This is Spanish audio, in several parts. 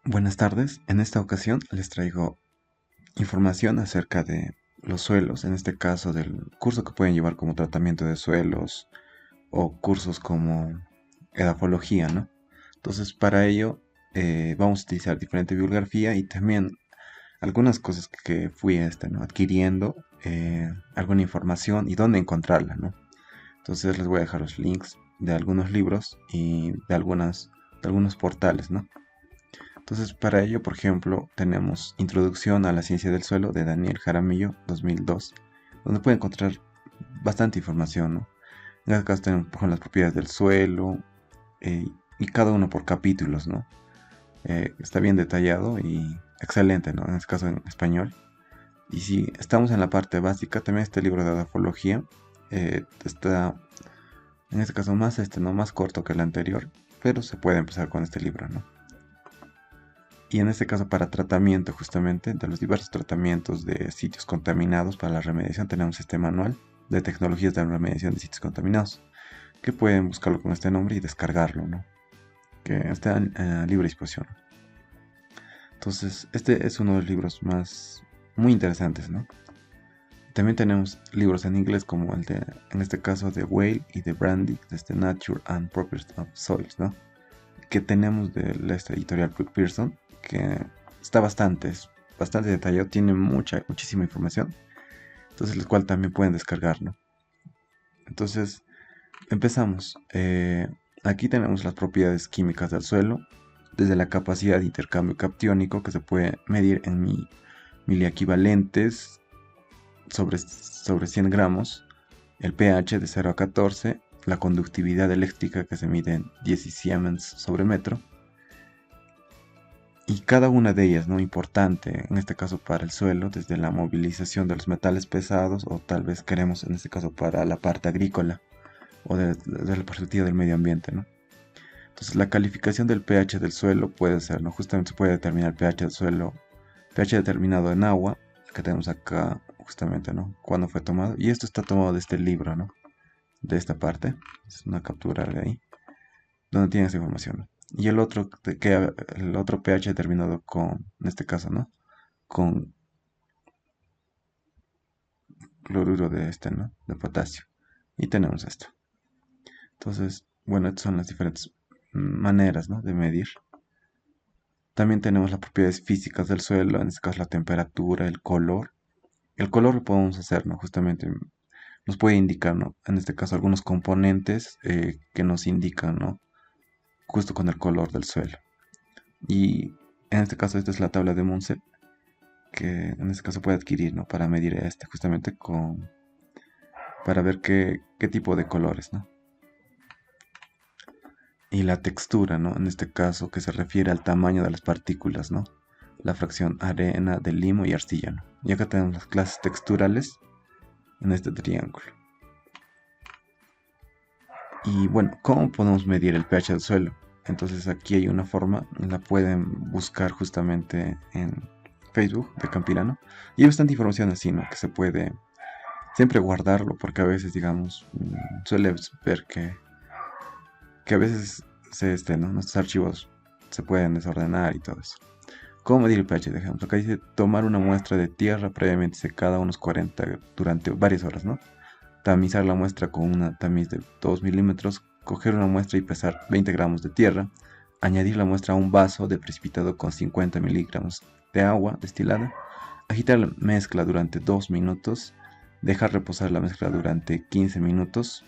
Buenas tardes, en esta ocasión les traigo información acerca de los suelos, en este caso del curso que pueden llevar como tratamiento de suelos o cursos como edafología, ¿no? Entonces para ello vamos a utilizar diferente bibliografía y también algunas cosas que fui ¿no? adquiriendo, alguna información y dónde encontrarla, ¿no? Entonces les voy a dejar los links de algunos libros y de algunos portales, ¿no? Entonces, para ello, por ejemplo, tenemos Introducción a la Ciencia del Suelo de Daniel Jaramillo, 2002, donde puede encontrar bastante información, ¿no? En este caso tenemos, por ejemplo, las propiedades del suelo, y cada uno por capítulos, ¿no? Está bien detallado y excelente, ¿no? En este caso en español. Y si estamos en la parte básica, también este libro de edafología está, en este caso, ¿no? Más corto que el anterior, pero se puede empezar con este libro, ¿no? Y en este caso para tratamiento justamente de los diversos tratamientos de sitios contaminados para la remediación tenemos este manual de tecnologías de remediación de sitios contaminados, que pueden buscarlo con este nombre y descargarlo, ¿no? Que está a libre disposición. Entonces este es uno de los libros más muy interesantes, ¿no? También tenemos libros en inglés como el de, en este caso, de Whale y de Brandy, desde Nature and Properties of Soils, ¿no? Que tenemos de esta editorial Brook Pearson, que está bastante detallado, tiene muchísima información, entonces el cual también pueden descargar, ¿no? Entonces, empezamos. Aquí tenemos las propiedades químicas del suelo, desde la capacidad de intercambio catiónico que se puede medir en miliequivalentes sobre 100 gramos, el pH de 0 a 14, la conductividad eléctrica que se mide en 10 Siemens sobre metro, y cada una de ellas, ¿no? Importante, en este caso para el suelo, desde la movilización de los metales pesados, o tal vez queremos, en este caso, para la parte agrícola, o desde la perspectiva del medio ambiente, ¿no? Entonces, la calificación del pH del suelo puede ser, ¿no? Justamente se puede determinar el pH del suelo, pH determinado en agua, que tenemos acá, justamente, ¿no? Cuando fue tomado, y esto está tomado de este libro, ¿no? De esta parte, es una captura de ahí, donde tiene esa información, ¿no? Y el otro pH determinado con, en este caso, ¿no? Con cloruro de ¿no? De potasio. Y tenemos esto. Entonces, bueno, estas son las diferentes maneras, ¿no? De medir. También tenemos las propiedades físicas del suelo, en este caso la temperatura, el color. El color lo podemos hacer, ¿no? Justamente nos puede indicar, ¿no? En este caso algunos componentes que nos indican, ¿no? Justo con el color del suelo. Y en este caso esta es la tabla de Munset, que en este caso puede adquirir, ¿no? Para medir justamente para ver qué tipo de colores, ¿no? Y la textura, ¿no? En este caso, que se refiere al tamaño de las partículas, ¿no? La fracción arena de limo y arcilla, ¿no? Y acá tenemos las clases texturales en este triángulo. Y bueno, ¿cómo podemos medir el pH del suelo? Entonces aquí hay una forma, la pueden buscar justamente en Facebook de Campirano. Y hay bastante información así, ¿no? Que se puede siempre guardarlo, porque a veces, digamos, suele ver que a veces ¿no? Nuestros archivos se pueden desordenar y todo eso. ¿Cómo medir el pH? Dejemos. Acá dice tomar una muestra de tierra previamente secada unos 40 durante varias horas, ¿no? Tamizar la muestra con una tamiz de 2 milímetros, coger una muestra y pesar 20 gramos de tierra, añadir la muestra a un vaso de precipitado con 50 miligramos de agua destilada, agitar la mezcla durante 2 minutos, dejar reposar la mezcla durante 15 minutos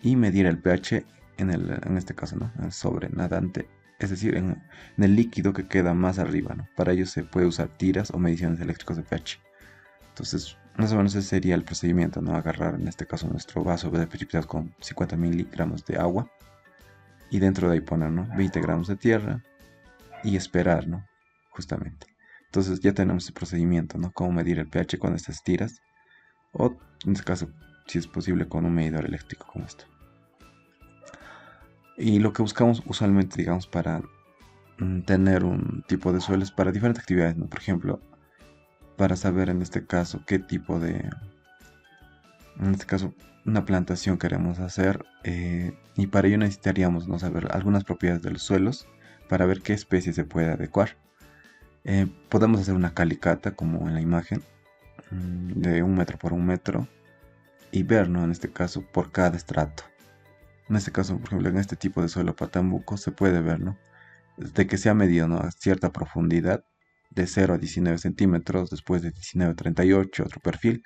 y medir el pH en este caso, ¿no? En el sobrenadante, es decir, en el líquido que queda más arriba, ¿no? Para ello se puede usar tiras o mediciones eléctricas de pH. Entonces, más o menos ese sería el procedimiento, ¿no? Agarrar en este caso nuestro vaso de precipitados con 50 miligramos de agua y dentro de ahí poner, ¿no? 20 gramos de tierra y esperar, ¿no? Justamente. Entonces ya tenemos el procedimiento, ¿no? Cómo medir el pH con estas tiras o en este caso, si es posible, con un medidor eléctrico como esto. Y lo que buscamos usualmente, digamos, para tener un tipo de suelos para diferentes actividades, ¿no? Por ejemplo, para saber en este caso qué tipo en este caso, una plantación queremos hacer, y para ello necesitaríamos, ¿no? Saber algunas propiedades de los suelos, para ver qué especie se puede adecuar. Podemos hacer una calicata como en la imagen, de 1 metro por 1 metro, y ver, ¿no? En este caso, por cada estrato. En este caso, por ejemplo, en este tipo de suelo patambuco se puede ver, ¿no? De que se ha medido, ¿no? A cierta profundidad, de 0 a 19 centímetros, después de 19 a 38 otro perfil,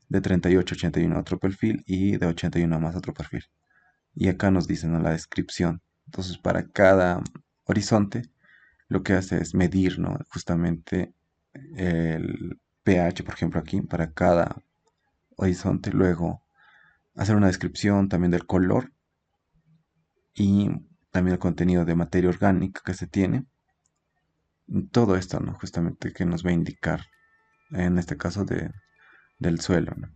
de 38 a 81 otro perfil y de 81 a más otro perfil. Y acá nos dicen, ¿no? La descripción. Entonces, para cada horizonte, lo que hace es medir, ¿no? Justamente el pH, por ejemplo, aquí, para cada horizonte. Luego, hacer una descripción también del color y también el contenido de materia orgánica que se tiene. Todo esto, ¿no? Justamente que nos va a indicar, en este caso, del suelo, ¿no?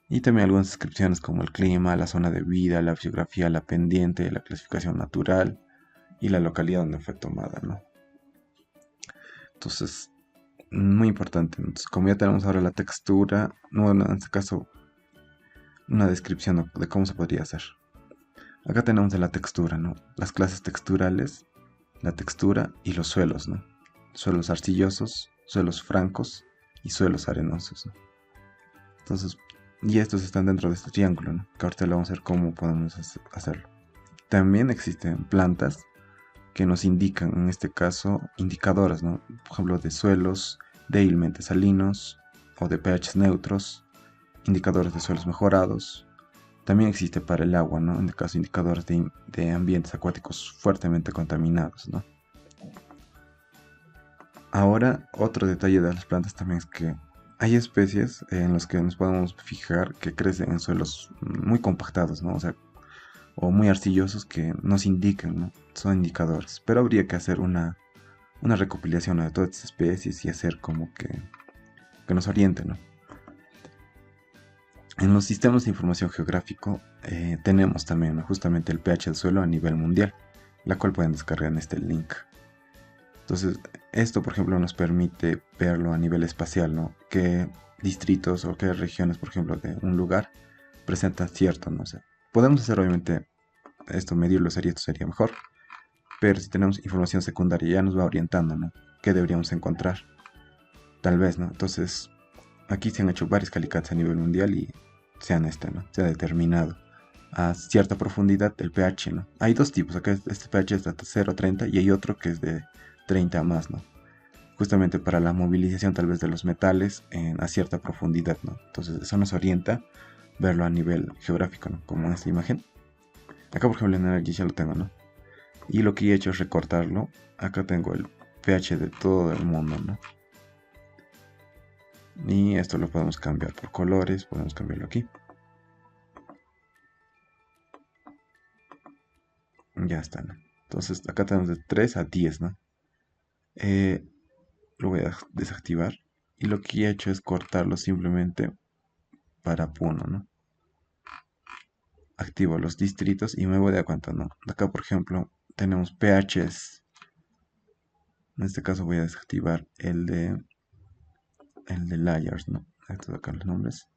Y también algunas descripciones como el clima, la zona de vida, la geografía, la pendiente, la clasificación natural y la localidad donde fue tomada, ¿no? Entonces, muy importante. Entonces, como ya tenemos ahora la textura, bueno, en este caso, una descripción de cómo se podría hacer. Acá tenemos de la textura, ¿no? Las clases texturales, la textura y los suelos, ¿no? Suelos arcillosos, suelos francos y suelos arenosos, ¿no? Entonces, y estos están dentro de este triángulo, ¿no? Que ahorita lo vamos a ver cómo podemos hacerlo. También existen plantas que nos indican, en este caso, indicadoras, ¿no? Por ejemplo, de suelos débilmente salinos o de pH neutros, indicadores de suelos mejorados. También existe para el agua, ¿no? En este caso, indicadores de ambientes acuáticos fuertemente contaminados, ¿no? Ahora, otro detalle de las plantas también es que hay especies en las que nos podemos fijar que crecen en suelos muy compactados, ¿no? O sea, o muy arcillosos que nos indican, ¿no? Son indicadores. Pero habría que hacer una recopilación, ¿no? De todas estas especies y hacer como que nos oriente, ¿no? En los sistemas de información geográfico tenemos también, ¿no? Justamente el pH del suelo a nivel mundial, la cual pueden descargar en este link. Entonces, esto, por ejemplo, nos permite verlo a nivel espacial, ¿no? Qué distritos o qué regiones, por ejemplo, de un lugar presentan cierto, no sé. Podemos hacer, obviamente, medirlo esto sería mejor. Pero si tenemos información secundaria, ya nos va orientando, ¿no? ¿Qué deberíamos encontrar? Tal vez, ¿no? Entonces, aquí se han hecho varias calicatas a nivel mundial y se han, ¿no? Se ha determinado a cierta profundidad el pH, ¿no? Hay dos tipos, acá este pH es de 0 a 30 y hay otro que es de 30 a más, ¿no? Justamente para la movilización tal vez de los metales a cierta profundidad, ¿no? Entonces eso nos orienta verlo a nivel geográfico, ¿no? Como en esta imagen. Acá por ejemplo en Energy ya lo tengo, ¿no? Y lo que he hecho es recortarlo. Acá tengo el pH de todo el mundo, ¿no? Y esto lo podemos cambiar por colores, podemos cambiarlo aquí. Ya está, ¿no? Entonces acá tenemos de 3 a 10, ¿no? Lo voy a desactivar. Y lo que he hecho es cortarlo simplemente para Puno, ¿no? Activo los distritos y me voy a dar cuenta, ¿no? Acá, por ejemplo, tenemos pHs. En este caso voy a desactivar el de layers, ¿no? Estos acá los nombres.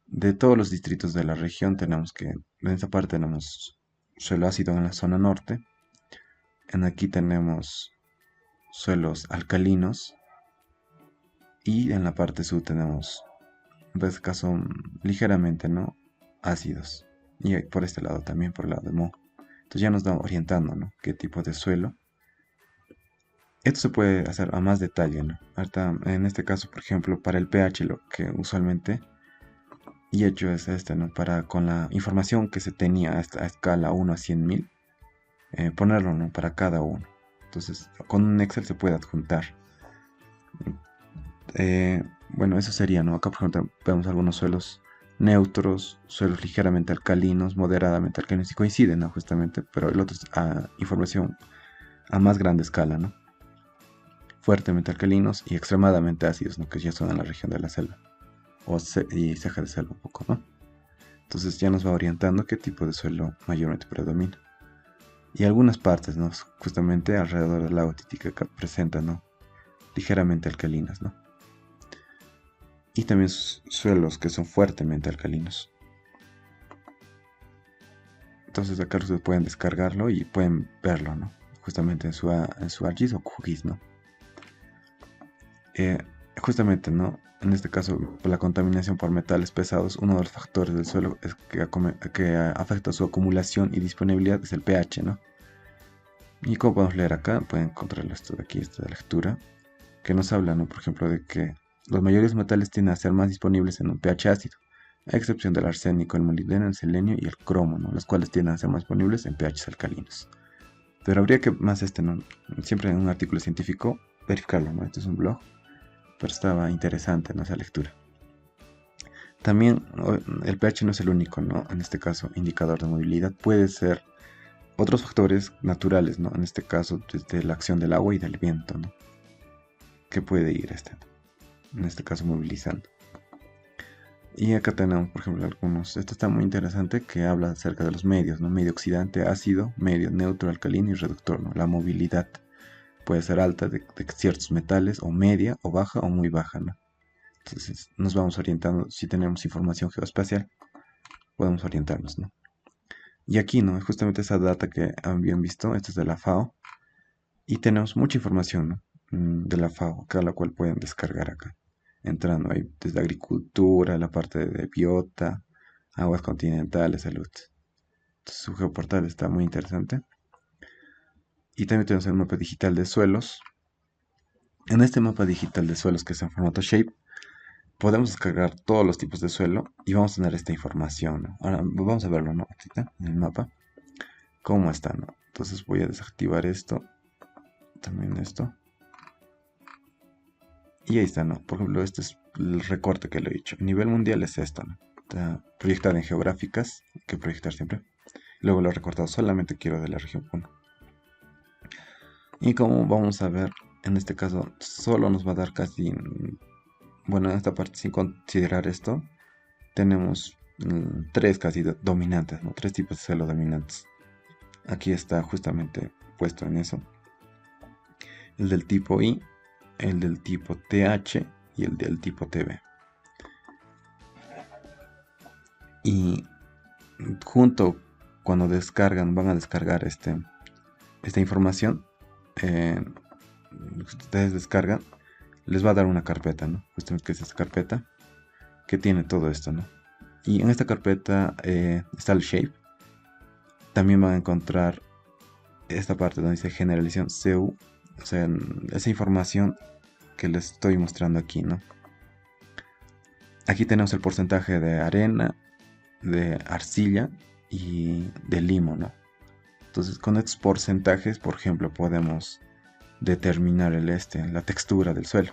De todos los distritos de la región tenemos que, en esta parte tenemos suelo ácido en la zona norte. En aquí tenemos suelos alcalinos. Y en la parte sur tenemos, en este caso, ligeramente, ¿no? Ácidos. Y por este lado también, por el lado de Mo. Entonces ya nos va orientando, ¿no? Qué tipo de suelo. Esto se puede hacer a más detalle, ¿no? Ahorita, en este caso, por ejemplo, para el pH, lo que usualmente y hecho es ¿no? Para con la información que se tenía a escala 1 a 100.000, ponerlo, ¿no? Para cada uno. Entonces, con un Excel se puede adjuntar. Bueno, eso sería, ¿no? Acá, por ejemplo, vemos algunos suelos neutros, suelos ligeramente alcalinos, moderadamente alcalinos, y coinciden, ¿no? Justamente, pero el otro es información a más grande escala, ¿no? Fuertemente alcalinos y extremadamente ácidos, ¿no? Que ya son en la región de la selva. Y ceja de selva un poco, ¿no? Entonces ya nos va orientando qué tipo de suelo mayormente predomina. Y algunas partes, ¿no? Justamente alrededor del lago Titicaca presentan, ¿no? Ligeramente alcalinas, ¿no? Y también suelos que son fuertemente alcalinos. Entonces acá ustedes pueden descargarlo y pueden verlo, ¿no? justamente en su ArcGIS o QGIS, ¿no? Justamente, ¿no? En este caso, por la contaminación por metales pesados, uno de los factores del suelo que afecta su acumulación y disponibilidad es el pH, ¿no? Y como podemos leer acá, pueden encontrar esto de aquí, esta lectura, que nos habla, ¿no? Por ejemplo, de que los mayores metales tienden a ser más disponibles en un pH ácido, a excepción del arsénico, el molibdeno, el selenio y el cromo, ¿no? Los cuales tienden a ser más disponibles en pHs alcalinos. Pero habría que más ¿no? Siempre en un artículo científico verificarlo, ¿no? Este es un blog, pero estaba interesante, ¿no? Esa lectura. También el pH no es el único, ¿no? En este caso, indicador de movilidad. Puede ser otros factores naturales, ¿no? En este caso, desde la acción del agua y del viento, ¿no? Que puede ir en este caso movilizando. Y acá tenemos, por ejemplo, algunos. Esto está muy interesante, que habla acerca de los medios, ¿no? Medio oxidante, ácido, medio neutro, alcalino y reductor, ¿no? La movilidad puede ser alta de ciertos metales, o media, o baja, o muy baja, ¿no? Entonces nos vamos orientando. Si tenemos información geoespacial, podemos orientarnos, ¿no? Y aquí, ¿no? Justamente esa data que habían visto, esto es de la FAO. Y tenemos mucha información, ¿no? De la FAO, cada la cual pueden descargar acá. Entrando ahí desde agricultura, la parte de biota, aguas continentales, salud. Entonces, su geoportal está muy interesante. Y también tenemos el mapa digital de suelos. En este mapa digital de suelos, que es en formato Shape, podemos descargar todos los tipos de suelo y vamos a tener esta información, ¿no? Ahora vamos a verlo, ¿no? Ahorita, en el mapa, cómo está, ¿no? Entonces voy a desactivar esto, también esto. Y ahí está, ¿no? Por ejemplo, este es el recorte que le he hecho. A nivel mundial es esto, ¿no? Está proyectado en geográficas, hay que proyectar siempre. Luego lo he recortado, solamente quiero de la región 1. Y como vamos a ver, en este caso solo nos va a dar casi, bueno, en esta parte sin considerar esto, tenemos tres casi dominantes, ¿no? Tres tipos de suelo dominantes. Aquí está justamente puesto en eso. El del tipo I, el del tipo TH y el del tipo TB. Y junto cuando van a descargar esta información, ustedes descargan, les va a dar una carpeta, ¿no? Justamente que es esta carpeta que tiene todo esto, ¿no? Y en esta carpeta está el shape. También van a encontrar esta parte donde dice generalización CU, o sea, esa información que les estoy mostrando aquí, ¿no? Aquí tenemos el porcentaje de arena, de arcilla y de limo, ¿no? Entonces, con estos porcentajes, por ejemplo, podemos determinar la textura del suelo.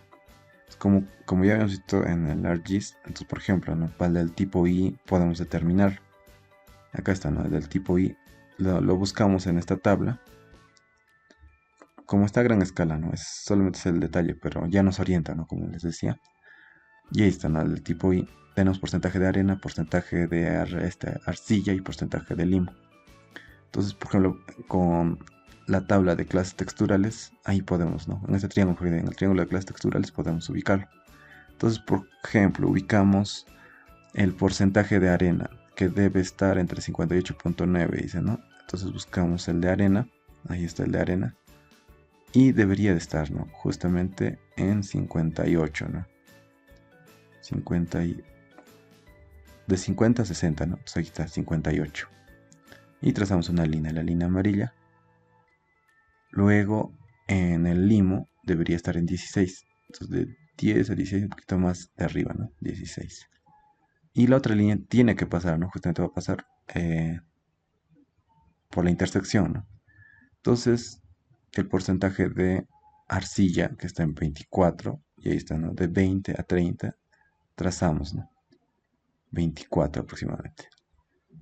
Como ya habíamos visto en el ArcGIS, entonces, por ejemplo, ¿no? Para el del tipo I podemos determinar. Acá está, ¿no? El del tipo I lo buscamos en esta tabla. Como está a gran escala, ¿no? Solamente es el detalle, pero ya nos orienta, ¿no? Como les decía. Y ahí está, ¿no? El tipo I. Tenemos porcentaje de arena, porcentaje de arcilla y porcentaje de limo. Entonces, por ejemplo, con la tabla de clases texturales, ahí podemos, ¿no? En este triángulo, en el triángulo de clases texturales podemos ubicarlo. Entonces, por ejemplo, ubicamos el porcentaje de arena, que debe estar entre 58.9, dice, ¿no? Entonces buscamos el de arena, ahí está el de arena, y debería de estar, ¿no? Justamente en 58, ¿no? 50 de 50 a 60, ¿no? Pues ahí está, 58. Y trazamos una línea, la línea amarilla. Luego, en el limo, debería estar en 16. Entonces, de 10 a 16, un poquito más de arriba, ¿no? 16. Y la otra línea tiene que pasar, ¿no? Justamente va a pasar por la intersección, ¿no? Entonces, el porcentaje de arcilla, que está en 24, y ahí está, ¿no? De 20 a 30, trazamos, ¿no? 24 aproximadamente.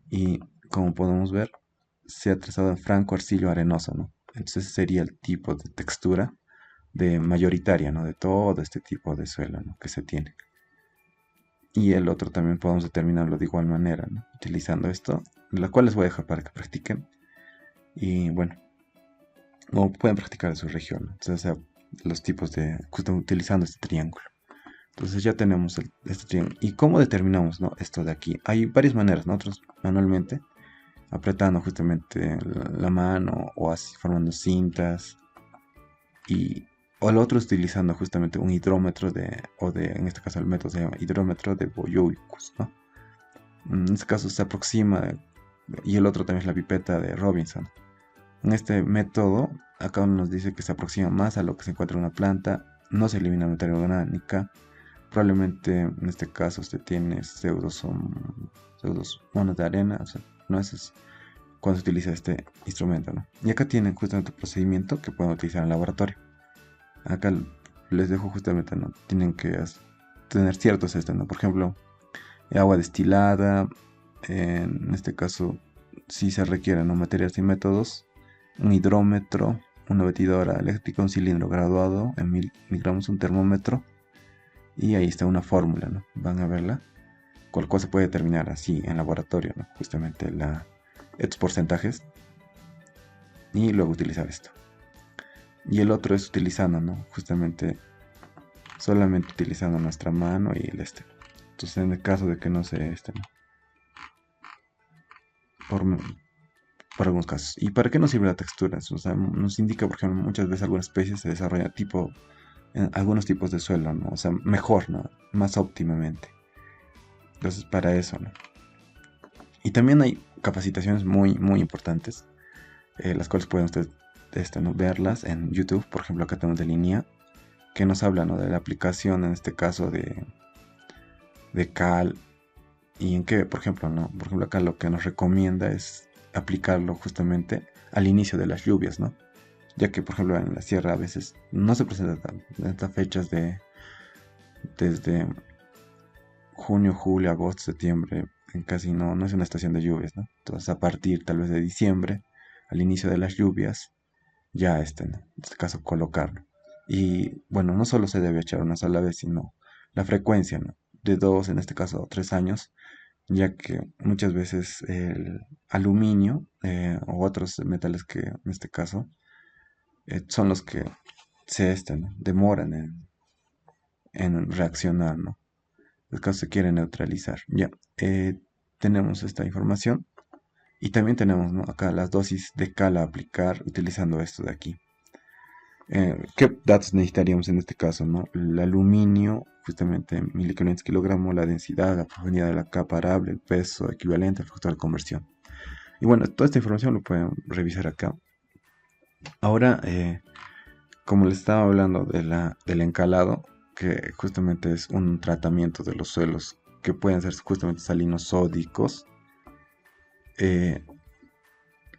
Y como podemos ver, se ha trazado en franco arcillo arenoso, ¿no? Entonces sería el tipo de textura de mayoritaria, ¿no? De todo este tipo de suelo, ¿no? Que se tiene. Y el otro también podemos determinarlo de igual manera, ¿no? Utilizando esto, la cual les voy a dejar para que practiquen. Y bueno, o pueden practicar en su región, ¿no? Entonces, o sea, los tipos de, justo utilizando este triángulo. Entonces ya tenemos este triángulo. ¿Y cómo determinamos, ¿no? Esto de aquí? Hay varias maneras. Nosotros manualmente apretando justamente la mano o así formando cintas. Y, o el otro utilizando justamente un hidrómetro en este caso el método se llama hidrómetro de Boyuicus, ¿no? En este caso se aproxima, y el otro también es la pipeta de Robinson. En este método, acá nos dice que se aproxima más a lo que se encuentra en una planta, no se elimina materia orgánica. Probablemente en este caso usted tiene pseudos monos de arena, o sea, no es cuando se utiliza este instrumento, ¿no? Y acá tienen justamente el procedimiento que pueden utilizar en el laboratorio. Acá les dejo justamente, ¿no? Tienen que tener ciertos ¿no? Por ejemplo, agua destilada, en este caso si se requieren, ¿no? Materiales y métodos, un hidrómetro, una batidora eléctrica, un cilindro graduado en 1000 miligramos, un termómetro, y ahí está una fórmula, ¿no? Van a verla, cual cosa se puede determinar así en laboratorio, ¿no? Justamente estos porcentajes, y luego utilizar esto. Y el otro es utilizando, ¿no? Justamente solamente utilizando nuestra mano y el Entonces en el caso de que no se ¿no? Por, por algunos casos. ¿Y para qué nos sirve la textura? O sea, nos indica, por ejemplo, muchas veces algunas especies se desarrollan en algunos tipos de suelo, ¿no? O sea, mejor, ¿no? Más óptimamente. Entonces, para eso, ¿no? Y también hay capacitaciones muy, muy importantes, las cuales pueden ustedes ¿no? verlas en YouTube. Por ejemplo, acá tenemos de línea, que nos habla, ¿no? De la aplicación, en este caso, de cal, y en que, por ejemplo, ¿no? Por ejemplo, acá lo que nos recomienda es aplicarlo justamente al inicio de las lluvias, ¿no? Ya que, por ejemplo, en la sierra a veces no se presentan estas fechas desde junio, julio, agosto, septiembre, casi no es una estación de lluvias, ¿no? Entonces, a partir tal vez de diciembre, al inicio de las lluvias, ya ¿no? En este caso, colocarlo. Y bueno, no solo se debe echar una sola vez, sino la frecuencia, ¿no? De 2, en este caso 3 años, ya que muchas veces el aluminio o otros metales que en este caso son los que ¿no? Demoran en reaccionar, ¿no? En caso se quiere neutralizar. Ya, tenemos esta información y también tenemos, ¿no? Acá las dosis de cal a aplicar utilizando esto de aquí. ¿Qué datos necesitaríamos en este caso, no? El aluminio, justamente en milicolentes kilogramo, la densidad, la profundidad de la capa arable, el peso equivalente al factor de conversión. Y bueno, toda esta información lo pueden revisar acá. Ahora, como les estaba hablando del encalado, que justamente es un tratamiento de los suelos que pueden ser justamente salinos sódicos,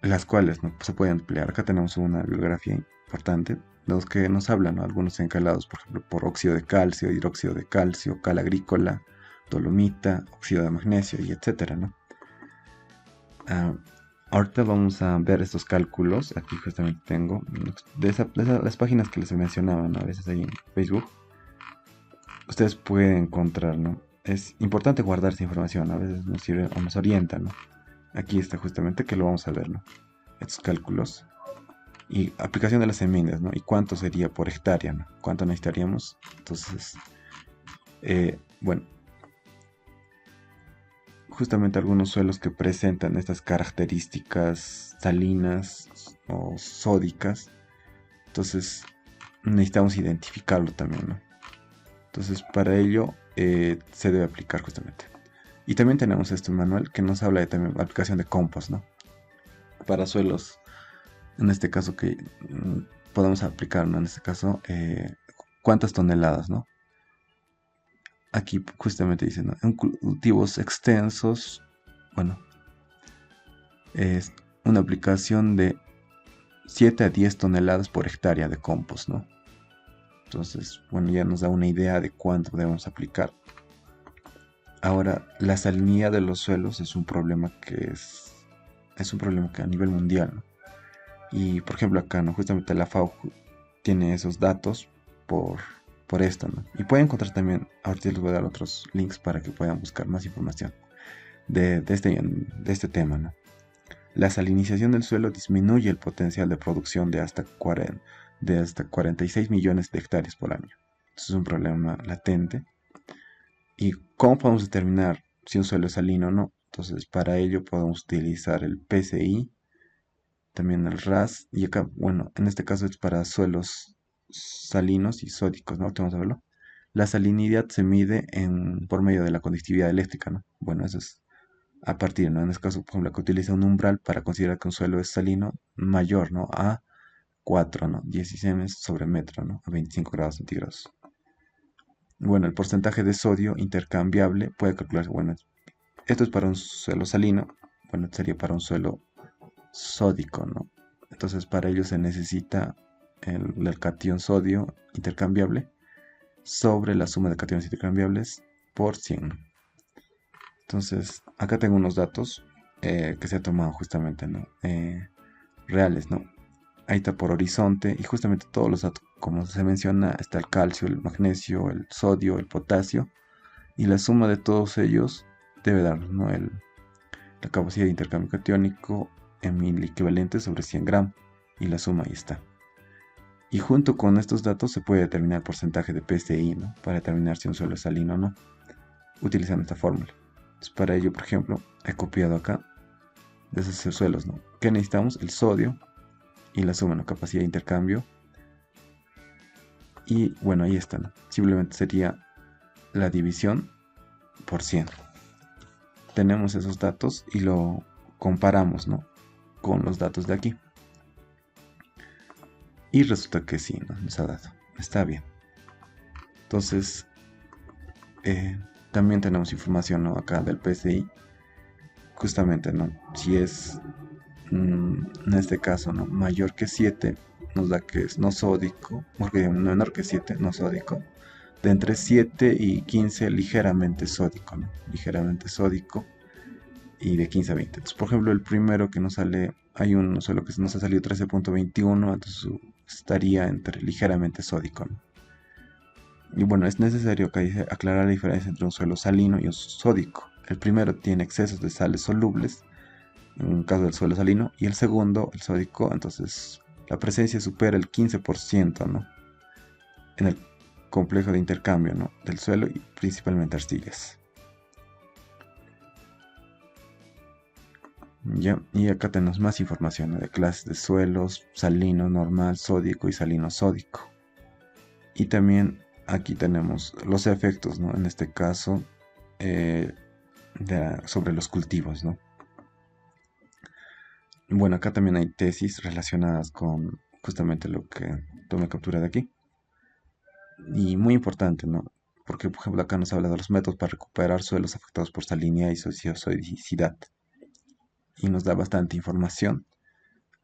las cuales ¿no? se pueden emplear. Acá tenemos una bibliografía importante, los que nos hablan, ¿no? Algunos encalados, por ejemplo, por óxido de calcio, hidróxido de calcio, cal agrícola, dolomita, óxido de magnesio, y etcétera, ¿no? Ahorita vamos a ver estos cálculos. Aquí justamente tengo las páginas que les mencionaba, ¿no? A veces ahí en Facebook. Ustedes pueden encontrar, ¿no? Es importante guardar esta información, a veces nos sirve o nos orienta, ¿no? Aquí está justamente que lo vamos a ver, ¿no? Estos cálculos. Y aplicación de las semillas, ¿no? Y cuánto sería por hectárea, ¿no? Cuánto necesitaríamos. Entonces, bueno, justamente algunos suelos que presentan estas características salinas o sódicas, entonces necesitamos identificarlo también, ¿no? Entonces, para ello se debe aplicar justamente. Y también tenemos este manual que nos habla de también aplicación de compost, ¿no? Para suelos, en este caso que podemos aplicar, ¿no? En este caso, cuántas toneladas, ¿no? Aquí justamente dice, ¿no? En cultivos extensos, bueno, es una aplicación de 7 a 10 toneladas por hectárea de compost, ¿no? Entonces, bueno, ya nos da una idea de cuánto debemos aplicar. Ahora, la salinidad de los suelos es un problema que es un problema que a nivel mundial, ¿no? Y por ejemplo acá, ¿no? Justamente la FAO tiene esos datos por esto, ¿no? Y pueden encontrar también, ahorita les voy a dar otros links para que puedan buscar más información de este tema, ¿no? La salinización del suelo disminuye el potencial de producción de hasta 46 millones de hectáreas por año. Eso es un problema latente. ¿Y cómo podemos determinar si un suelo es salino o no? Entonces, para ello podemos utilizar el PCI, también el RAS, y acá, bueno, en este caso es para suelos salinos y sódicos, ¿no? Vamos a verlo. La salinidad se mide por medio de la conductividad eléctrica, ¿no? Bueno, eso es a partir, ¿no? En este caso, por ejemplo, que utiliza un umbral para considerar que un suelo es salino mayor, ¿no? A 4, ¿no? 16 sobre metro, ¿no? A 25 grados centígrados. Bueno, el porcentaje de sodio intercambiable puede calcularse, bueno, esto es para un suelo salino, bueno, sería para un suelo sódico, ¿no? Entonces, para ello se necesita el catión sodio intercambiable sobre la suma de cationes intercambiables por 100. Entonces, acá tengo unos datos que se han tomado justamente, ¿no? Reales, ¿no? Ahí está por horizonte y justamente todos los datos, como se menciona, está el calcio, el magnesio, el sodio, el potasio y la suma de todos ellos debe darnos, ¿no? La capacidad de intercambio catiónico en 1000 equivalentes sobre 100 gramos y la suma ahí está. Y junto con estos datos se puede determinar el porcentaje de PCI, ¿no? Para determinar si un suelo es salino o no, utilizando esta fórmula. Entonces, para ello, por ejemplo, he copiado acá de esos suelos, ¿no? ¿Qué necesitamos? El sodio y la suma, ¿no? Capacidad de intercambio. Y bueno, ahí está, ¿no? Simplemente sería la división por 100. Tenemos esos datos y lo comparamos, ¿no? Con los datos de aquí. Y resulta que sí, ¿no? Nos ha dado. Está bien. Entonces, también tenemos información, ¿no? Acá del PCI. Justamente, ¿no? Si es, en este caso, ¿no? Mayor que 7, nos da que es no sódico. Porque menor que 7, no sódico. De entre 7 y 15, ligeramente sódico, ¿no? Ligeramente sódico. Y de 15 a 20. Entonces, por ejemplo, el primero que nos sale, hay un suelo que nos ha salido 13.21, entonces estaría entre ligeramente sódico, ¿no? Y bueno, es necesario aclarar la diferencia entre un suelo salino y un sódico. El primero tiene excesos de sales solubles, en el caso del suelo salino, y el segundo, el sódico, entonces la presencia supera el 15%, ¿no? En el complejo de intercambio, ¿no? Del suelo y principalmente arcillas. Ya, y acá tenemos más información, ¿no? De clases de suelos, salino, normal, sódico y salino sódico. Y también aquí tenemos los efectos, ¿no? En este caso, sobre los cultivos, ¿no? Bueno, acá también hay tesis relacionadas con justamente lo que tomé captura de aquí. Y muy importante, ¿no? Porque, por ejemplo, acá nos habla de los métodos para recuperar suelos afectados por salinidad y sociozoicidad. Y nos da bastante información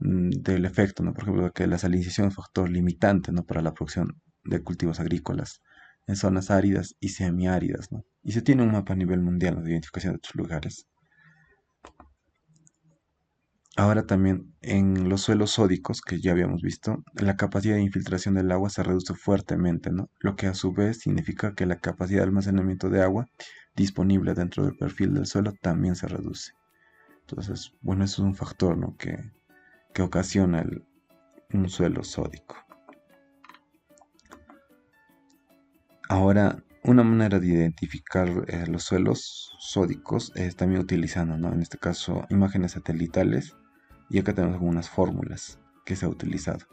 del efecto, ¿no? Por ejemplo, que la salinización es un factor limitante, ¿no? Para la producción de cultivos agrícolas en zonas áridas y semiáridas, ¿no? Y se tiene un mapa a nivel mundial, ¿no? De identificación de estos lugares. Ahora también en los suelos sódicos, que ya habíamos visto, la capacidad de infiltración del agua se reduce fuertemente, ¿no? Lo que a su vez significa que la capacidad de almacenamiento de agua disponible dentro del perfil del suelo también se reduce. Entonces, bueno, eso es un factor, ¿no? que ocasiona un suelo sódico. Ahora, una manera de identificar los suelos sódicos es también utilizando, ¿no? En este caso, imágenes satelitales. Y acá tenemos algunas fórmulas que se ha utilizado.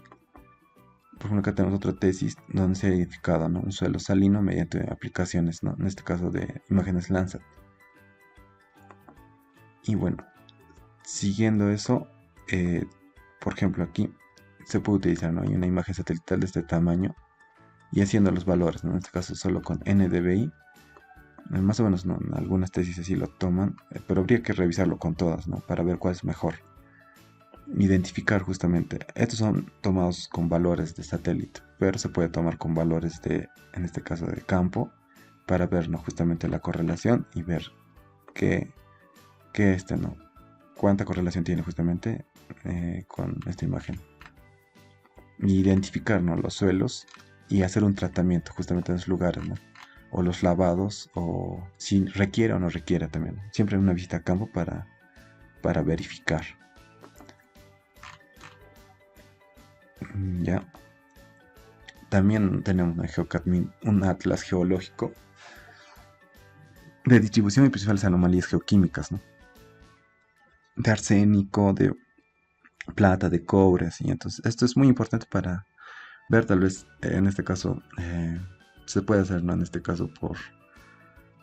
Por ejemplo, acá tenemos otra tesis donde se ha identificado, ¿no? Un suelo salino mediante aplicaciones, ¿no? En este caso de imágenes Landsat. Y bueno, siguiendo eso, por ejemplo, aquí se puede utilizar, ¿no? Hay una imagen satelital de este tamaño y haciendo los valores, ¿no? En este caso solo con NDVI. Más o menos, ¿no? Algunas tesis así lo toman, pero habría que revisarlo con todas, ¿no? Para ver cuál es mejor. Identificar justamente, estos son tomados con valores de satélite, pero se puede tomar con valores en este caso de campo, para ver, ¿no? Justamente la correlación y ver qué ¿no? Cuánta correlación tiene justamente con esta imagen. Identificar, ¿no? Los suelos y hacer un tratamiento justamente en esos lugares, ¿no? O los lavados, o si requiere o no requiere también. Siempre una visita a campo para verificar. Ya. También tenemos un atlas geológico de distribución y principales anomalías geoquímicas, ¿no? de arsénico, de plata, de cobre, así. Entonces, esto es muy importante para ver, tal vez, en este caso, se puede hacer, ¿no? En este caso, por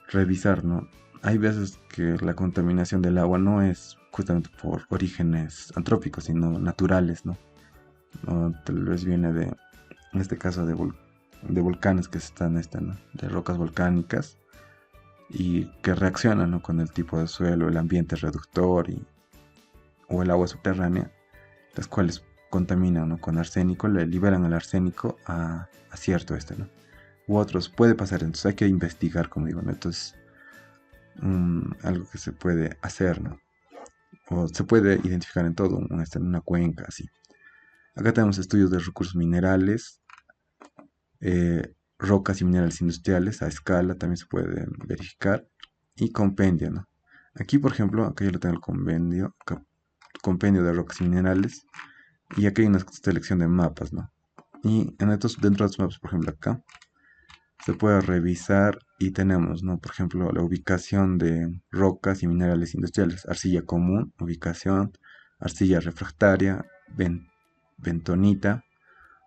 revisar, ¿no? Hay veces que la contaminación del agua no es justamente por orígenes antrópicos, sino naturales, ¿no? O tal vez viene en este caso, de volcanes que están, ¿no? De rocas volcánicas y que reaccionan, ¿no? Con el tipo de suelo, el ambiente reductor o el agua subterránea, las cuales contaminan, ¿no? Con arsénico, le liberan el arsénico a cierto ¿no? U otros, puede pasar, entonces hay que investigar, como digo, ¿no? Entonces, algo que se puede hacer, ¿no? O se puede identificar en todo, en una cuenca, así. Acá tenemos estudios de recursos minerales, rocas y minerales industriales a escala, también se puede verificar, y compendio, ¿no? Aquí, por ejemplo, acá yo lo tengo el compendio, compendio de rocas y minerales, y aquí hay una selección de mapas, ¿no? Y dentro de estos mapas, por ejemplo, acá, se puede revisar y tenemos, ¿no? Por ejemplo, la ubicación de rocas y minerales industriales, arcilla común, ubicación, arcilla refractaria, bentonita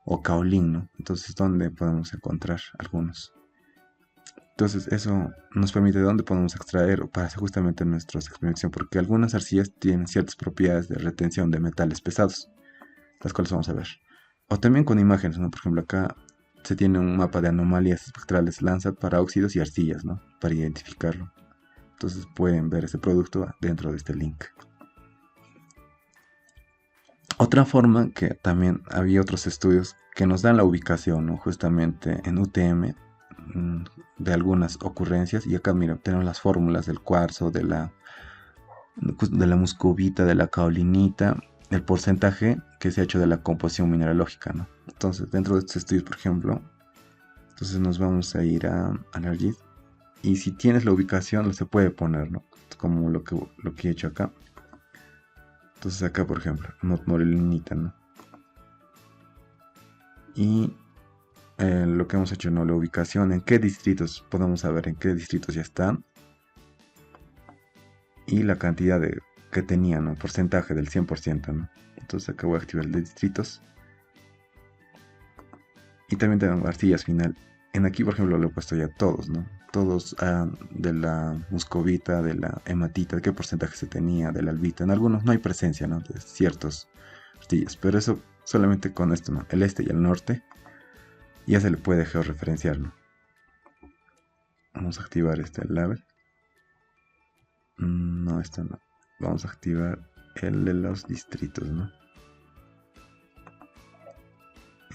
o caolín, ¿no? Entonces, ¿dónde podemos encontrar algunos? Entonces, eso nos permite de dónde podemos extraer para hacer justamente nuestra experimentación, porque algunas arcillas tienen ciertas propiedades de retención de metales pesados, las cuales vamos a ver. O también con imágenes, ¿no? Por ejemplo, acá se tiene un mapa de anomalías espectrales Landsat para óxidos y arcillas, ¿no? Para identificarlo. Entonces pueden ver ese producto dentro de este link. Otra forma que también había otros estudios que nos dan la ubicación, ¿no? Justamente en UTM de algunas ocurrencias. Y acá, mira, tenemos las fórmulas del cuarzo, de la muscovita, de la caolinita, el porcentaje que se ha hecho de la composición mineralógica, ¿no? Entonces, dentro de estos estudios, por ejemplo, entonces nos vamos a ir a ArcGIS y si tienes la ubicación, se puede poner, ¿no? Como lo que he hecho acá. Entonces acá, por ejemplo, morelinita, ¿no? Y lo que hemos hecho, ¿no? La ubicación, en qué distritos, podemos saber en qué distritos ya están. Y la cantidad que tenía, ¿no? Porcentaje del 100%, ¿no? Entonces acá voy a activar el de distritos. Y también tenemos arcillas final. En aquí, por ejemplo, lo he puesto ya todos, ¿no? Todos de la muscovita, de la hematita, de qué porcentaje se tenía, de la albita. En algunos no hay presencia, ¿no? De ciertos arcillas. Pero eso solamente con esto, ¿no? El este y el norte. Ya se le puede georreferenciar, ¿no? Vamos a activar este label. No, esto no. Vamos a activar el de los distritos, ¿no?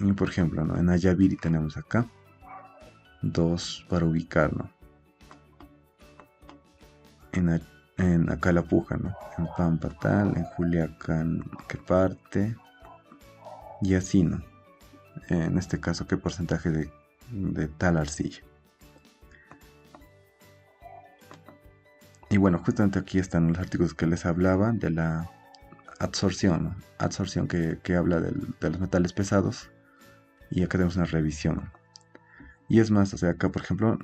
Y por ejemplo, ¿no? En Ayaviri tenemos acá 2 para ubicarlo. En Acalapuja, ¿no? En Pampatal, en Juliacán, ¿qué parte? Y así, ¿no? En este caso, ¿qué porcentaje de tal arcilla? Y bueno, justamente aquí están los artículos que les hablaba de la absorción, ¿no? Absorción que habla de los metales pesados. Y acá tenemos una revisión. Y es más, o sea, acá, por ejemplo,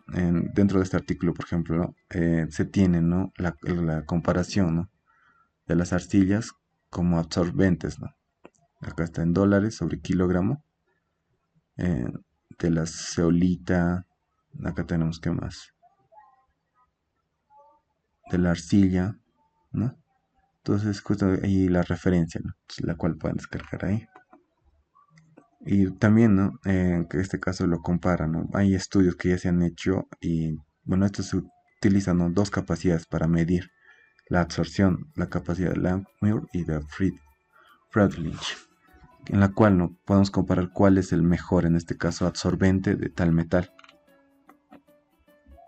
dentro de este artículo, por ejemplo, se tiene, ¿no? La comparación, ¿no? De las arcillas como absorbentes, ¿no? Acá está en dólares sobre kilogramo. eh, de la zeolita, acá tenemos qué más, de la arcilla, ¿no? Entonces, justo ahí la referencia, ¿no? Entonces, la cual pueden descargar ahí. Y también, ¿no? En este caso lo compara, ¿no? Hay estudios que ya se han hecho y, bueno, estos se utilizan, ¿no? Dos capacidades para medir la absorción, la capacidad de Langmuir y de Friedrich, en la cual no podemos comparar cuál es el mejor, en este caso, absorbente de tal metal.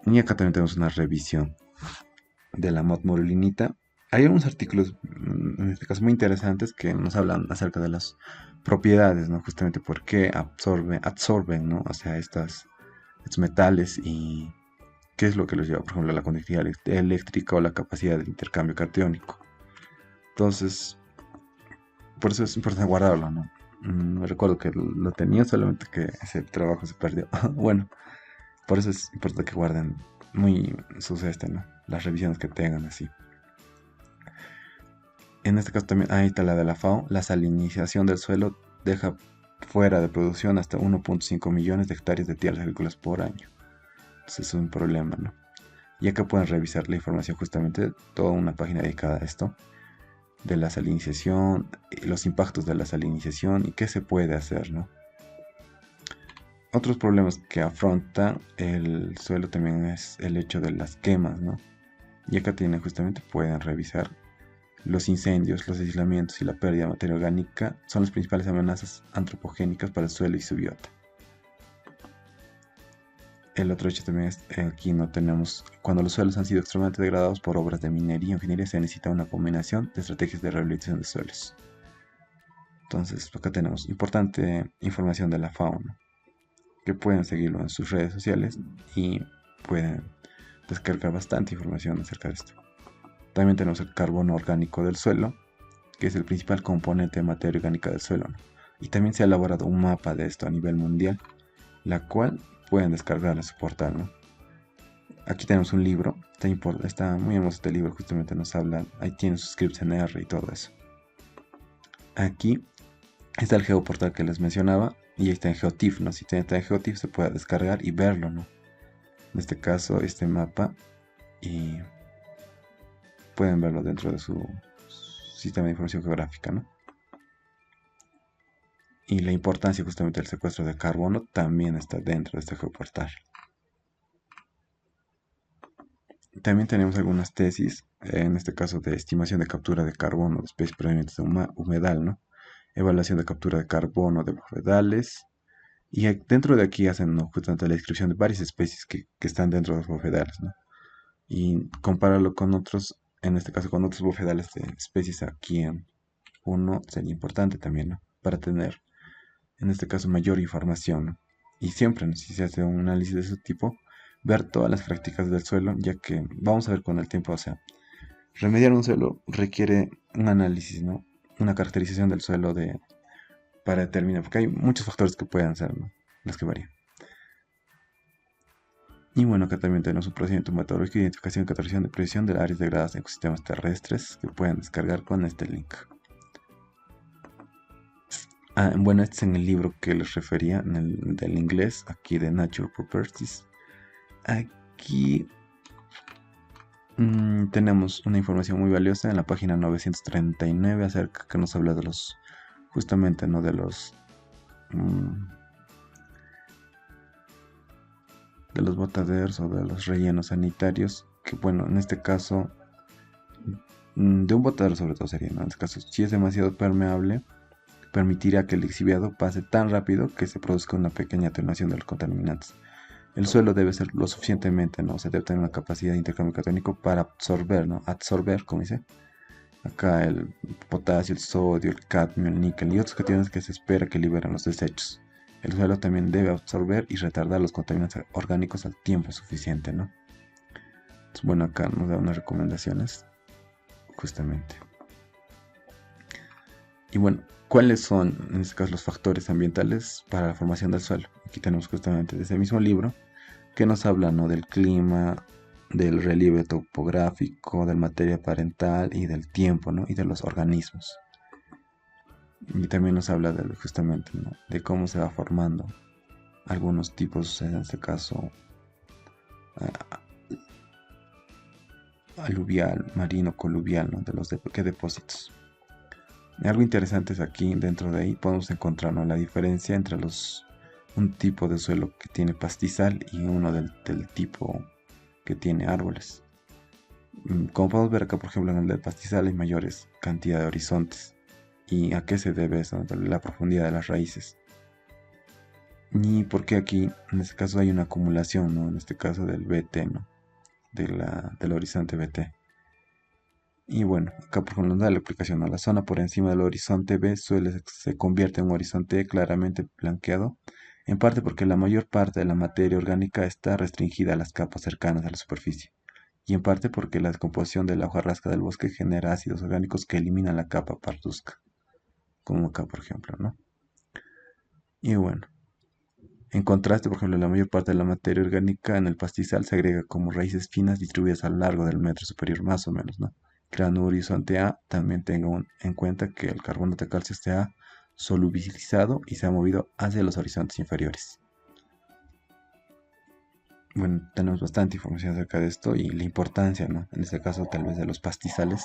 Y acá también tenemos una revisión de la morelinita. Hay algunos artículos, en este caso muy interesantes, que nos hablan acerca de las propiedades, ¿no? Justamente por qué absorben, ¿no? O sea, estos metales y qué es lo que los lleva, por ejemplo, a la conductividad eléctrica o la capacidad de intercambio catiónico. Entonces, por eso es importante guardarlo, ¿no? Me recuerdo que lo tenía, solamente que ese trabajo se perdió. Bueno, por eso es importante que guarden muy sus ¿no? Las revisiones que tengan así. En este caso también, ahí está la de la FAO, la salinización del suelo deja fuera de producción hasta 1.5 millones de hectáreas de tierras agrícolas por año. Entonces es un problema, ¿no? Y acá pueden revisar la información justamente, toda una página dedicada a esto, de la salinización, los impactos de la salinización y qué se puede hacer, ¿no? Otros problemas que afronta el suelo también es el hecho de las quemas, ¿no? Y acá tienen justamente, pueden revisar los incendios, los aislamientos y la pérdida de materia orgánica son las principales amenazas antropogénicas para el suelo y su biota. El otro hecho también es, aquí no tenemos, cuando los suelos han sido extremadamente degradados por obras de minería o ingeniería, se necesita una combinación de estrategias de rehabilitación de suelos. Entonces, acá tenemos importante información de la fauna, que pueden seguirlo en sus redes sociales y pueden descargar bastante información acerca de esto. También tenemos el carbono orgánico del suelo, que es el principal componente de materia orgánica del suelo, ¿no? Y también se ha elaborado un mapa de esto a nivel mundial, la cual pueden descargar en su portal, ¿no? Aquí tenemos un libro, está muy hermoso este libro, justamente nos habla, ahí tiene sus scripts en R y todo eso. Aquí está el geoportal que les mencionaba y ahí está en GeoTIFF, ¿no? Si está en GeoTIFF se puede descargar y verlo, ¿no? En este caso, este mapa, y pueden verlo dentro de su sistema de información geográfica, ¿no? Y la importancia justamente del secuestro de carbono también está dentro de este geoportal. También tenemos algunas tesis, en este caso de estimación de captura de carbono de especies provenientes de humedal, ¿no? Evaluación de captura de carbono de bofedales. Y dentro de aquí hacen, ¿no?, justamente la descripción de varias especies que están dentro de los bofedales, ¿no? Y compararlo con otros, en este caso con otros bofedales de especies aquí en uno sería importante también, ¿no? Para tener, en este caso, mayor información, ¿no? Y siempre, ¿no?, si se hace un análisis de ese tipo, ver todas las prácticas del suelo, ya que vamos a ver con el tiempo, o sea, remediar un suelo requiere un análisis, ¿no? Una caracterización del suelo para determinar, porque hay muchos factores que pueden ser, ¿no?, los que varían. Y bueno, acá también tenemos un procedimiento metodológico de identificación y categorización de precisión de áreas degradadas en ecosistemas terrestres que pueden descargar con este link. Bueno, este es en el libro que les refería, del inglés, aquí de Natural Properties. Aquí tenemos una información muy valiosa en la página 939 acerca que nos habla de los, justamente, ¿no?, de los botaderos o de los rellenos sanitarios, que bueno, en este caso, de un botadero sobre todo sería, ¿no? En este caso, si es demasiado permeable, permitirá que el lixiviado pase tan rápido que se produzca una pequeña atenuación de los contaminantes. El suelo debe ser lo suficientemente, ¿no? O sea, debe tener una capacidad de intercambio catónico para absorber, ¿no? Absorber, como dice acá, el potasio, el sodio, el cadmio, el níquel y otros cationes que se espera que liberan los desechos. El suelo también debe absorber y retardar los contaminantes orgánicos al tiempo suficiente, ¿no? Entonces, bueno, acá nos da unas recomendaciones, justamente. Y bueno, ¿cuáles son, en este caso, los factores ambientales para la formación del suelo? Aquí tenemos justamente de ese mismo libro que nos habla, ¿no?, del clima, del relieve topográfico, de la materia parental y del tiempo, ¿no?, y de los organismos. Y también nos habla justamente, ¿no?, de cómo se va formando algunos tipos, en este caso, aluvial, marino, coluvial, ¿no?, de los qué depósitos. Algo interesante es aquí, dentro de ahí podemos encontrar, ¿no?, la diferencia entre un tipo de suelo que tiene pastizal y uno del tipo que tiene árboles. Como podemos ver acá, por ejemplo, en el del pastizal hay mayores cantidad de horizontes. ¿Y a qué se debe eso? La profundidad de las raíces. Y porque aquí, en este caso, hay una acumulación, ¿no? En este caso del BT, ¿no? Del horizonte BT. Y bueno, acá por ejemplo nos da la aplicación, ¿no? La zona por encima del horizonte B se convierte en un horizonte claramente blanqueado, en parte porque la mayor parte de la materia orgánica está restringida a las capas cercanas a la superficie, y en parte porque la descomposición de la hojarasca del bosque genera ácidos orgánicos que eliminan la capa parduzca, como acá por ejemplo, ¿no? Y bueno, en contraste, por ejemplo, la mayor parte de la materia orgánica en el pastizal se agrega como raíces finas distribuidas a lo largo del metro superior, más o menos, ¿no? granuro horizonte A, también tenga en cuenta que el carbonato de calcio se ha solubilizado y se ha movido hacia los horizontes inferiores. Bueno, tenemos bastante información acerca de esto y la importancia, ¿no? En este caso, tal vez de los pastizales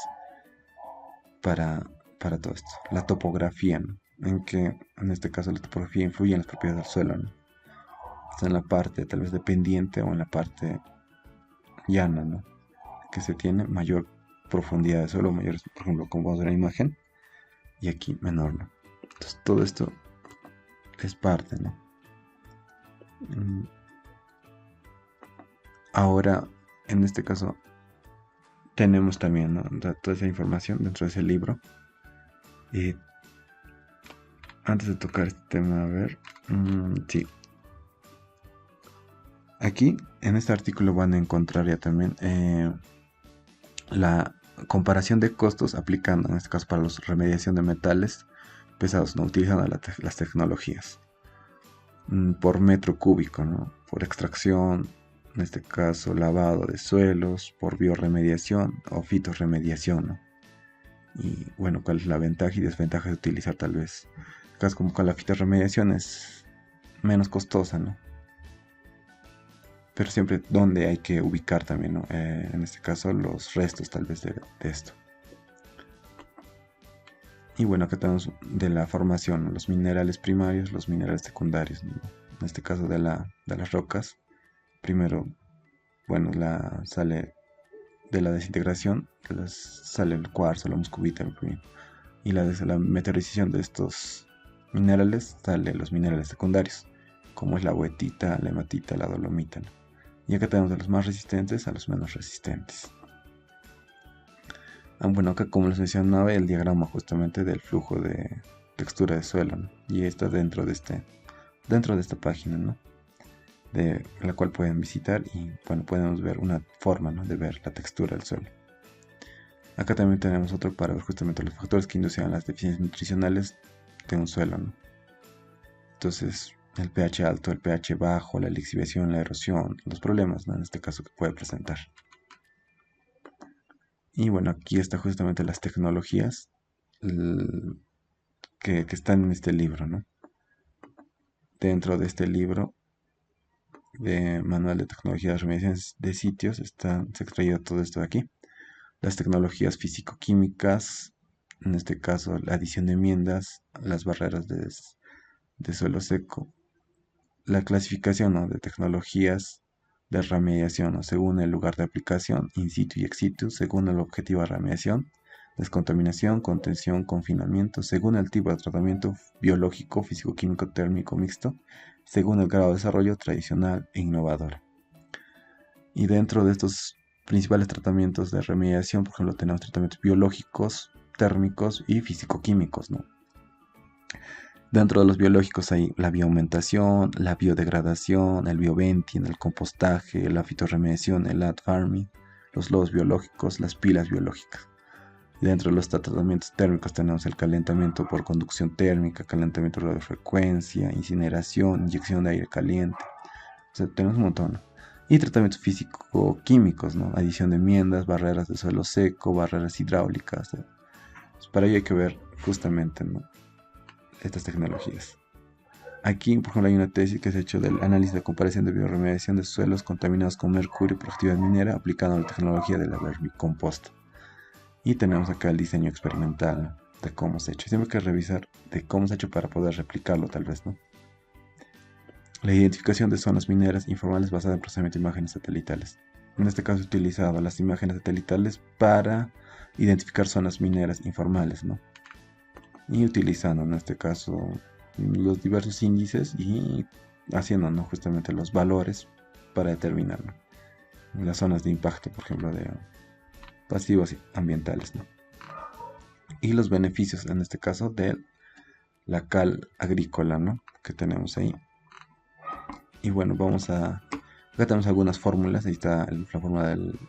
para, para todo esto. La topografía, ¿no? En que, en este caso, la topografía influye en las propiedades del suelo, ¿no? Está en la parte, tal vez, de pendiente o en la parte llana, ¿no? Que se tiene mayor profundidad de suelo, mayor, por ejemplo, como vamos a ver en la imagen, y aquí menor, ¿no? Entonces, todo esto es parte, ¿no? Ahora, en este caso, tenemos también, ¿no? Toda esa información dentro de ese libro. Y antes de tocar este tema, a ver, sí. Aquí, en este artículo van a encontrar ya también la comparación de costos aplicando, en este caso, para la remediación de metales pesados, ¿no? Utilizando las tecnologías. Por metro cúbico, ¿no? Por extracción, en este caso lavado de suelos, por bioremediación o fitorremediación, ¿no? Y bueno, cuál es la ventaja y desventaja de utilizar tal vez. Caso como con la fitorremediación es menos costosa, ¿no? Pero siempre donde hay que ubicar también, ¿no? En este caso los restos tal vez de esto. Y bueno, acá tenemos de la formación, ¿no? Los minerales primarios, los minerales secundarios, ¿no? En este caso de las rocas. Primero, bueno, sale de la desintegración, sale el cuarzo, la muscovita, y la meteorización de estos minerales sale los minerales secundarios, como es la huetita, la hematita, la dolomita, ¿no? Y acá tenemos de los más resistentes a los menos resistentes. Bueno, acá como les mencionaba, el diagrama justamente del flujo de textura de suelo, ¿no? Y está dentro de esta página, ¿no? De la cual pueden visitar y bueno, podemos ver una forma, ¿no? De ver la textura del suelo. Acá también tenemos otro para ver justamente los factores que inducen las deficiencias nutricionales de un suelo, ¿no? Entonces, el pH alto, el pH bajo, la lixiviación, la erosión, los problemas, ¿no? En este caso que puede presentar. Y bueno, aquí está justamente las tecnologías que están en este libro, ¿no? Dentro de este libro de Manual de Tecnologías de Remediación de Sitios se ha extraído todo esto de aquí. Las tecnologías físico-químicas, en este caso la adición de enmiendas, las barreras de suelo seco, la clasificación, ¿no? De tecnologías de remediación, ¿no? Según el lugar de aplicación, in situ y ex situ, según el objetivo de remediación, descontaminación, contención, confinamiento, según el tipo de tratamiento biológico, físico-químico, térmico mixto, según el grado de desarrollo tradicional e innovador. Y dentro de estos principales tratamientos de remediación, por ejemplo, tenemos tratamientos biológicos, térmicos y físico-químicos, ¿no? Dentro de los biológicos hay la bioaumentación, la biodegradación, el bioventing, el compostaje, la fitorremediación, el ad farming, los lodos biológicos, las pilas biológicas. Y dentro de los tratamientos térmicos tenemos el calentamiento por conducción térmica, calentamiento de radiofrecuencia, incineración, inyección de aire caliente. O sea, tenemos un montón, ¿no? Y tratamientos físico-químicos, ¿no? Adición de enmiendas, barreras de suelo seco, barreras hidráulicas. Pues para ello hay que ver justamente, ¿no? Estas tecnologías. Aquí, por ejemplo, hay una tesis que se ha hecho del análisis de comparación de bioremediación de suelos contaminados con mercurio por actividad minera aplicando la tecnología de la vermicomposta. Y tenemos acá el diseño experimental, ¿no? De cómo se ha hecho. Siempre hay que revisar de cómo se ha hecho para poder replicarlo, tal vez, ¿no? La identificación de zonas mineras informales basada en procesamiento de imágenes satelitales. En este caso, utilizaba las imágenes satelitales para identificar zonas mineras informales, ¿no? Y utilizando, en este caso, los diversos índices y haciendo, ¿no? Justamente los valores para determinar, ¿no? Las zonas de impacto, por ejemplo, de pasivos ambientales, ¿no? Y los beneficios, en este caso, de la cal agrícola, ¿no? Que tenemos ahí. Y bueno, acá tenemos algunas fórmulas. Ahí está la fórmula del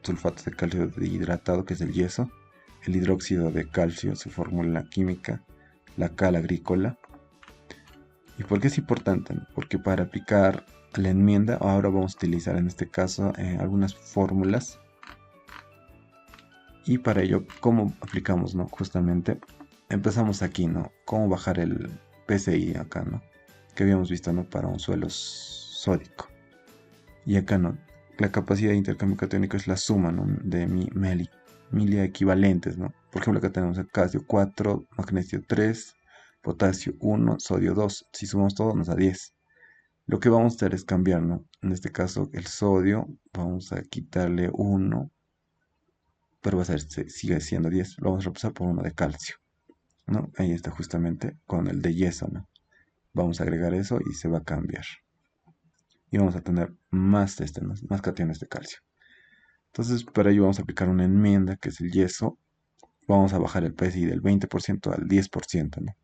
sulfato de calcio hidratado, que es el yeso. El hidróxido de calcio, su fórmula química. La cal agrícola. ¿Y por qué es importante? Porque para aplicar la enmienda, ahora vamos a utilizar en este caso algunas fórmulas Y para ello, ¿cómo aplicamos, no? Justamente empezamos aquí, ¿no? ¿Cómo bajar el PSI acá, ¿no? Que habíamos visto, ¿no? Para un suelo sódico. Y acá, ¿no? La capacidad de intercambio catiónico es la suma, ¿no? De milia equivalentes, ¿no? Por ejemplo, acá tenemos el calcio 4, magnesio 3, potasio 1, sodio 2. Si sumamos todo nos da 10. Lo que vamos a hacer es cambiar, ¿no? En este caso, el sodio, vamos a quitarle 1, pero va a ser, sigue siendo 10. Lo vamos a reemplazar por uno de calcio, ¿no? Ahí está justamente con el de yeso, ¿no? Vamos a agregar eso y se va a cambiar. Y vamos a tener más, más cationes de calcio. Entonces, para ello vamos a aplicar una enmienda que es el yeso. Vamos a bajar el PSI del 20% al 10%, ¿no?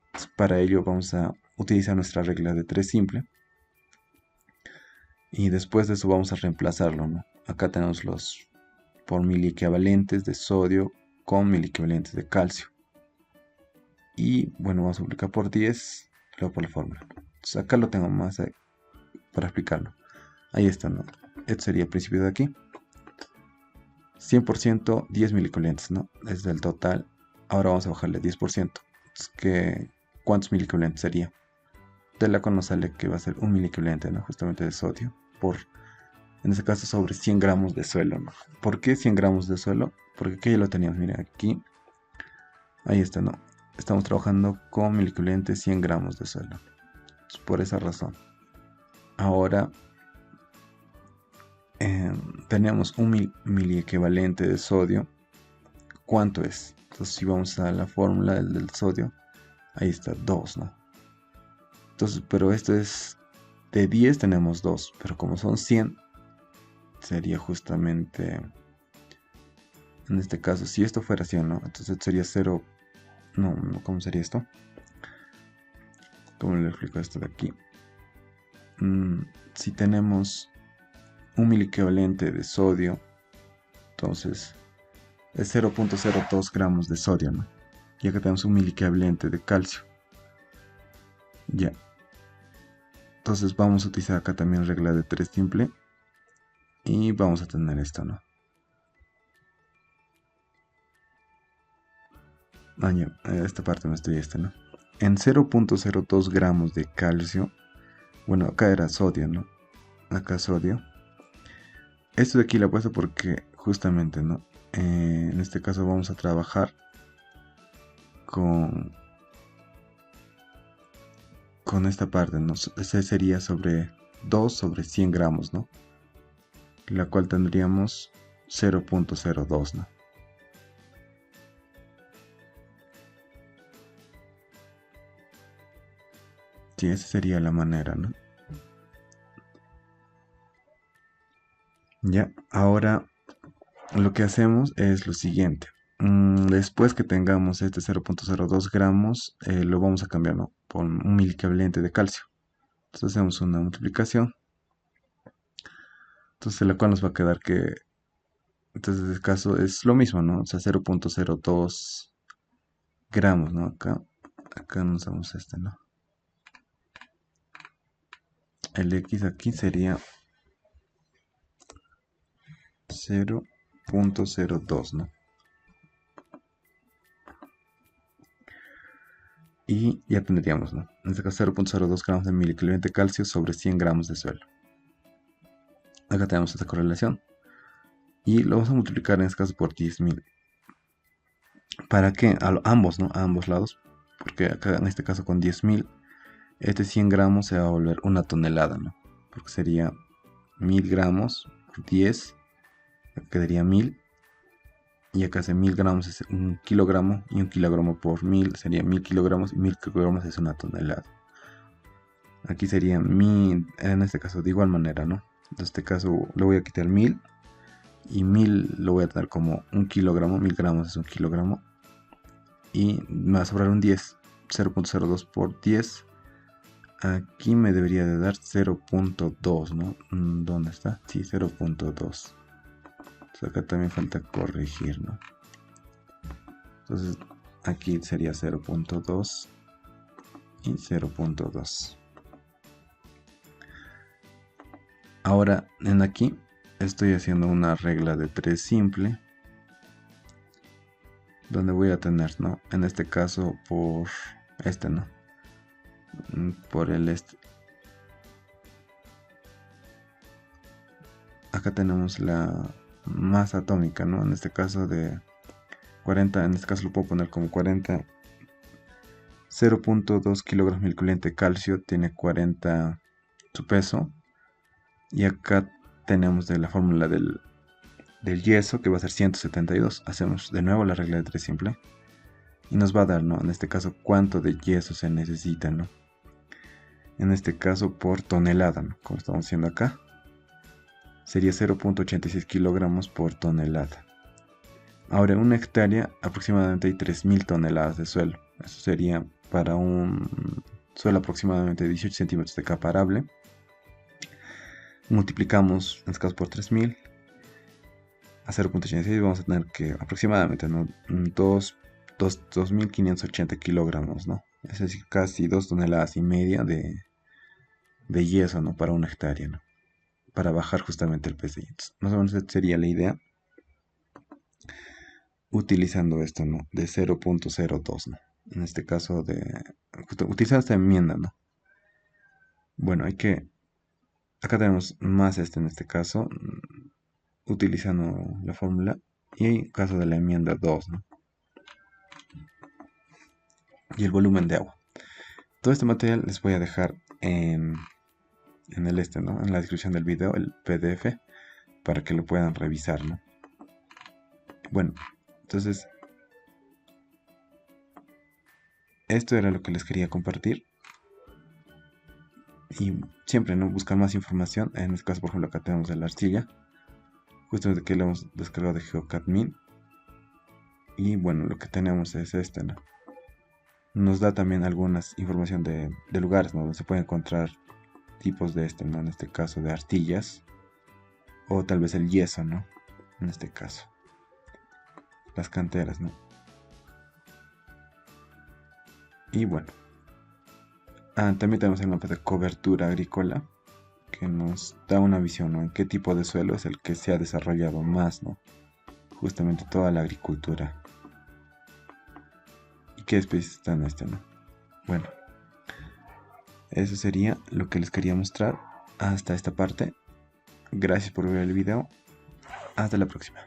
Entonces, para ello vamos a utilizar nuestra regla de 3 simple. Y después de eso vamos a reemplazarlo, ¿no? Acá tenemos los por miliequivalentes de sodio con miliequivalentes de calcio. Y bueno, vamos a multiplicar por 10, luego por la fórmula. Entonces acá lo tengo más para explicarlo. Ahí está, ¿no? Este sería el principio de aquí. 100%, 10 miliequivalentes, ¿no? Es del total. Ahora vamos a bajarle 10%. ¿Cuántos miliequivalentes sería? De la cual nos sale que va a ser un miliequivalente, ¿no? Justamente de sodio. En este caso sobre 100 gramos de suelo, ¿no? ¿Por qué 100 gramos de suelo? Porque aquí ya lo teníamos, miren, aquí. Ahí está, ¿no? Estamos trabajando con miliequivalentes 100 gramos de suelo. Entonces, por esa razón. Ahora tenemos un miliequivalente de sodio. ¿Cuánto es? Entonces si vamos a la fórmula del sodio, ahí está, 2, ¿no? Entonces, pero esto es de 10 tenemos 2, pero como son 100, sería justamente, en este caso, si esto fuera 100, ¿no? Entonces sería 0, no, ¿cómo sería esto? ¿Cómo le explico esto de aquí? Si tenemos un miliequivalente de sodio, entonces es 0.02 gramos de sodio, ¿no? Y acá tenemos un miliequivalente de calcio. Ya. Entonces vamos a utilizar acá también regla de 3 simple. Y vamos a tener esto, ¿no? Ya, esta parte me estoy ¿no? En 0.02 gramos de calcio. Bueno, acá era sodio, ¿no? Acá sodio. Esto de aquí lo he puesto porque justamente, ¿no? En este caso vamos a trabajar con esta parte, ¿no? Ese sería sobre 2 sobre 100 gramos, ¿no? La cual tendríamos 0.02, ¿no? Sí, esa sería la manera, ¿no? Ya, ahora lo que hacemos es lo siguiente. Después que tengamos este 0.02 gramos, lo vamos a cambiar, ¿no? Por un miliequivalente de calcio. Entonces hacemos una multiplicación. Entonces la cual nos va a quedar que, entonces en este caso es lo mismo, ¿no? O sea, 0.02 gramos, ¿no? Acá nos damos este, ¿no? El X aquí sería 0.02, ¿no? Y ya tendríamos, ¿no? En este caso 0.02 gramos de miliequivalente de calcio sobre 100 gramos de suelo. Acá tenemos esta correlación. Y lo vamos a multiplicar en este caso por 10.000. ¿Para qué? Ambos, ¿no? A ambos lados. Porque acá en este caso con 10.000, este 100 gramos se va a volver una tonelada, ¿no? Porque sería 1000 gramos por 10, quedaría 1000. Y acá hace 1000 gramos es un kilogramo. Y un kilogramo por 1000 sería 1000 kilogramos. Y 1000 kilogramos es una tonelada. Aquí sería 1000, en este caso de igual manera, ¿no? En este caso le voy a quitar 1000. Y 1000 lo voy a tener como un kilogramo. 1000 gramos es un kilogramo. Y me va a sobrar un 10. 0.02 por 10. Aquí me debería de dar 0.2, ¿no? ¿Dónde está? Sí, 0.2. Acá también falta corregir, ¿no? Entonces aquí sería 0.2 y 0.2. Ahora en aquí estoy haciendo una regla de 3 simple. donde voy a tener, ¿no? En este caso por este, ¿no? Por el este. Acá tenemos la masa atómica, ¿no? En este caso de 40, en este caso lo puedo poner como 40, 0.2 kilogramos de equivalente de calcio, tiene 40 su peso. Y acá tenemos de la fórmula del yeso, que va a ser 172. Hacemos de nuevo la regla de 3 simple. Y nos va a dar, ¿no? En este caso, cuánto de yeso se necesita, ¿no? En este caso, por tonelada, ¿no? Como estamos haciendo acá. Sería 0.86 kilogramos por tonelada. Ahora, en una hectárea, aproximadamente hay 3.000 toneladas de suelo. Eso sería para un suelo aproximadamente de 18 centímetros de capa arable. Multiplicamos, en este caso, por 3.000 a 0.86, vamos a tener que aproximadamente, ¿no? 2.580 kilogramos, ¿no? Es decir, casi 2 toneladas y media de yeso, ¿no? Para una hectárea, ¿no? Para bajar justamente el peso. Más o menos esta sería la idea. Utilizando esto, ¿no? De 0.02, ¿no? En este caso utilizar esta enmienda, ¿no? Bueno, acá tenemos más en este caso, utilizando la fórmula, y en caso de la enmienda 2, ¿no? Y el volumen de agua. Todo este material les voy a dejar en el ¿no? En la descripción del video, el PDF, para que lo puedan revisar, ¿no? Bueno, entonces esto era lo que les quería compartir. Y siempre, ¿no? Buscar más información. En este caso, por ejemplo, acá tenemos la arcilla, justamente que lo hemos descargado de GeoCADMIN. Y bueno, lo que tenemos es ¿no? Nos da también algunas información de lugares, ¿no? Donde se puede encontrar tipos de ¿no? En este caso de arcillas, o tal vez el yeso, ¿no? En este caso, las canteras, ¿no? Y bueno, también tenemos el mapa de cobertura agrícola, que nos da una visión, ¿no? En qué tipo de suelo es el que se ha desarrollado más, ¿no? Justamente toda la agricultura. ¿Y qué especies están ¿no? Bueno, eso sería lo que les quería mostrar hasta esta parte. Gracias por ver el video. Hasta la próxima.